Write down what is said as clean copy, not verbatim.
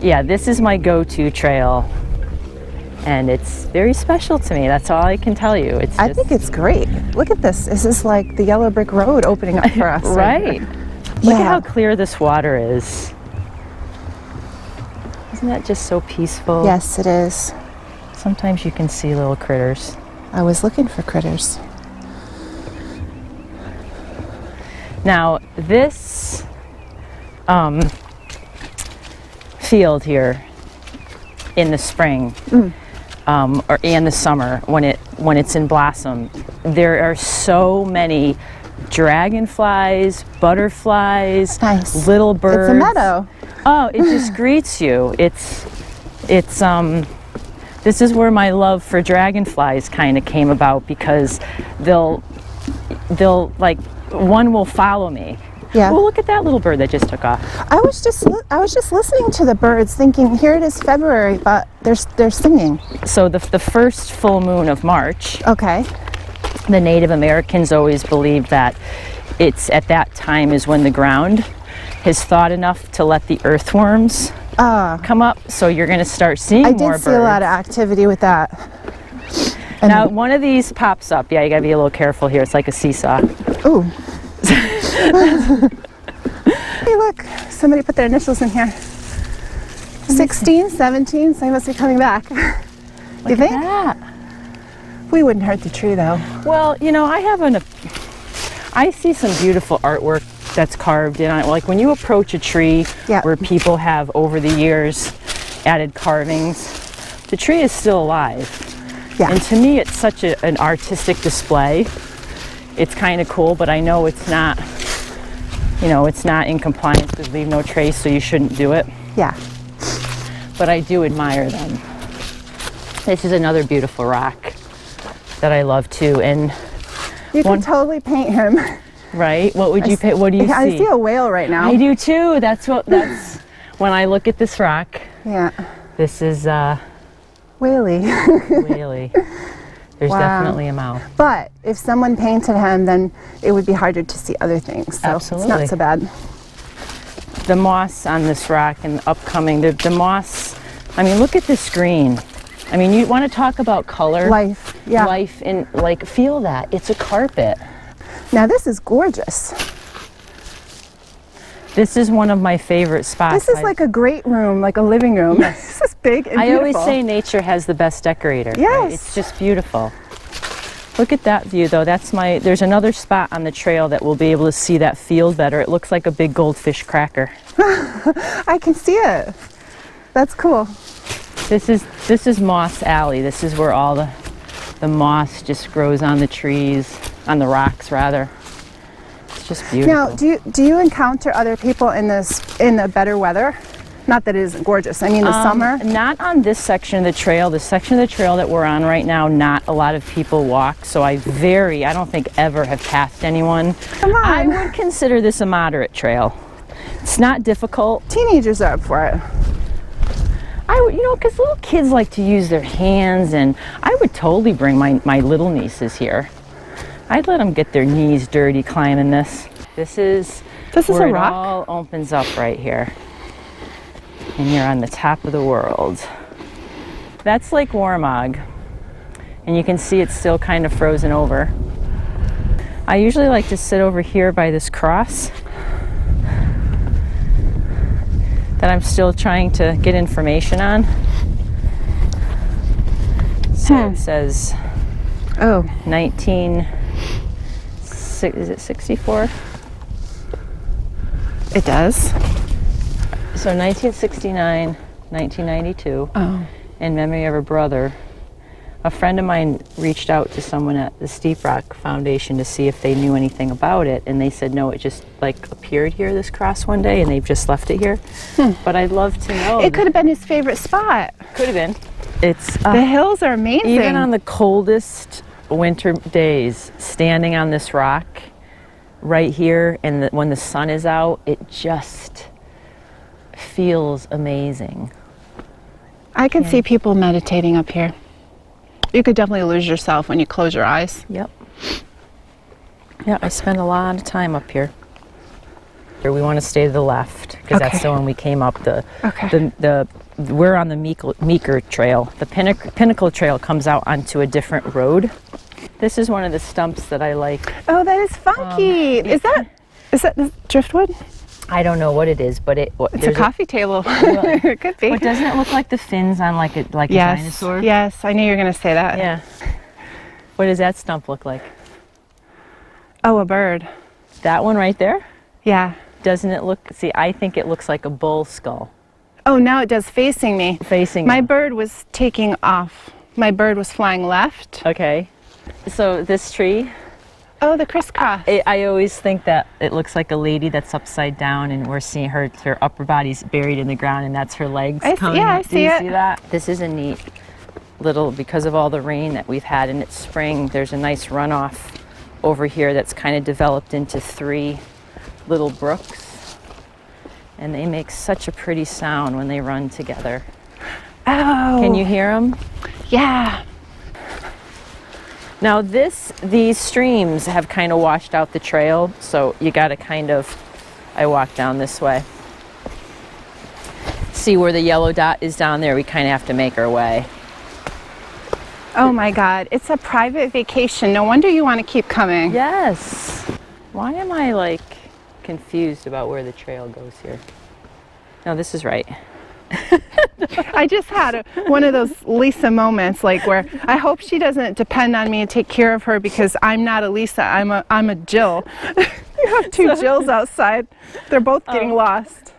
yeah, this is my go-to trail, and it's very special to me. That's all I can tell you. I think it's great. Look at this. This is like the yellow brick road opening up for us. Right. Look at how clear this water is. Isn't that just so peaceful? Yes, it is. Sometimes you can see little critters. I was looking for critters. Now, this field here in the spring or in the summer when it's in blossom, there are so many dragonflies, butterflies, nice. Little birds. It's a meadow. Oh, it just greets you. It's this is where my love for dragonflies kind of came about, because they'll like, one will follow me. Yeah. Oh, look at that little bird that just took off. I was just listening to the birds, thinking, here it is February, but they're singing. So the first full moon of March. Okay. The Native Americans always believed that it's at that time is when the ground has thawed enough to let the earthworms come up. So you're going to start seeing more birds. I did see a lot of activity with that. And now one of these pops up. Yeah, you got to be a little careful here. It's like a seesaw. Ooh. Hey, look, somebody put their initials in here. 16, 17, so they must be coming back. You think? That. We wouldn't hurt the tree, though. Well, you know, I see some beautiful artwork that's carved in on it. Like when you approach a tree where people have over the years added carvings, the tree is still alive. Yeah. And to me, it's such an artistic display. It's kind of cool, but I know it's not, you know, it's not in compliance with Leave No Trace, so you shouldn't do it. Yeah. But I do admire them. This is another beautiful rock that I love too. And you can totally paint him. Right? What would you paint? What do you see? I see a whale right now. I do too. That's when I look at this rock. Yeah. This is whaley. Whaley. There's definitely a mouth. But if someone painted him, then it would be harder to see other things. So absolutely. It's not so bad. The moss on this rock and upcoming, the moss, I mean, look at this green. I mean, you want to talk about color? Life, yeah. Life, and like, feel that. It's a carpet. Now this is gorgeous. This is one of my favorite spots. This is like a great room, like a living room. Yes. This is big and I beautiful. always say nature has the best decorator. Yes. Right? It's just beautiful. Look at that view though. There's another spot on the trail that we'll be able to see that field better. It looks like a big goldfish cracker. I can see it. That's cool. This is Moss Alley. This is where all the moss just grows on the trees, on the rocks rather. It's just beautiful. Now, do you encounter other people in the better weather? Not that it isn't gorgeous. I mean the summer? Not on this section of the trail. The section of the trail that we're on right now, not a lot of people walk. So I don't think ever have passed anyone. Come on. I would consider this a moderate trail. It's not difficult. Teenagers are up for it. Because little kids like to use their hands, and I would totally bring my little nieces here. I'd let them get their knees dirty climbing this. This is where a rock? It all opens up right here. And you're on the top of the world. That's Lake Warmog. And you can see it's still kind of frozen over. I usually like to sit over here by this cross that I'm still trying to get information on. So it says 64? It does. So 1969, 1992, in memory of her brother. A friend of mine reached out to someone at the Steep Rock Foundation to see if they knew anything about it, and they said no, it just like appeared here, this cross, one day, and they've just left it here. But I'd love to know. It could have been his favorite spot. Could have been. It's the hills are amazing. Even on the coldest winter days, standing on this rock right here, and when the sun is out, it just feels amazing. I can see people meditating up here. You could definitely lose yourself when you close your eyes. Yep. Yeah, I spend a lot of time up here. We want to stay to the left because that's the one we came up. We're on the Meeker Trail. The Pinnacle Trail comes out onto a different road. This is one of the stumps that I like. Oh, that is funky. Is that driftwood? I don't know what it is, but it's a coffee table. It could be. But doesn't it look like the fins on like a dinosaur? Yes, I knew you were going to say that. Yeah. What does that stump look like? Oh, a bird. That one right there? Yeah. Doesn't it look, see, I think it looks like a bull skull. Oh, now it does, facing me. Facing My bird was taking off. My bird was flying left. Okay. So this tree? Oh, the crisscross. I always think that it looks like a lady that's upside down and we're seeing her upper body's buried in the ground and that's her legs coming up. I see it. Do you see that? This is a neat little, because of all the rain that we've had and it's spring, there's a nice runoff over here that's kind of developed into 3 little brooks. And they make such a pretty sound when they run together. Oh. Can you hear them? Yeah. Now these streams have kind of washed out the trail, so you got to I walk down this way. See where the yellow dot is down there? We kind of have to make our way. Oh my God, it's a private vacation. No wonder you want to keep coming. Yes. Why am I confused about where the trail goes here? No, this is right. I just had one of those Lisa moments, where I hope she doesn't depend on me to take care of her because I'm not a Lisa. I'm a Jill. You have 2 Jills outside. They're both getting lost.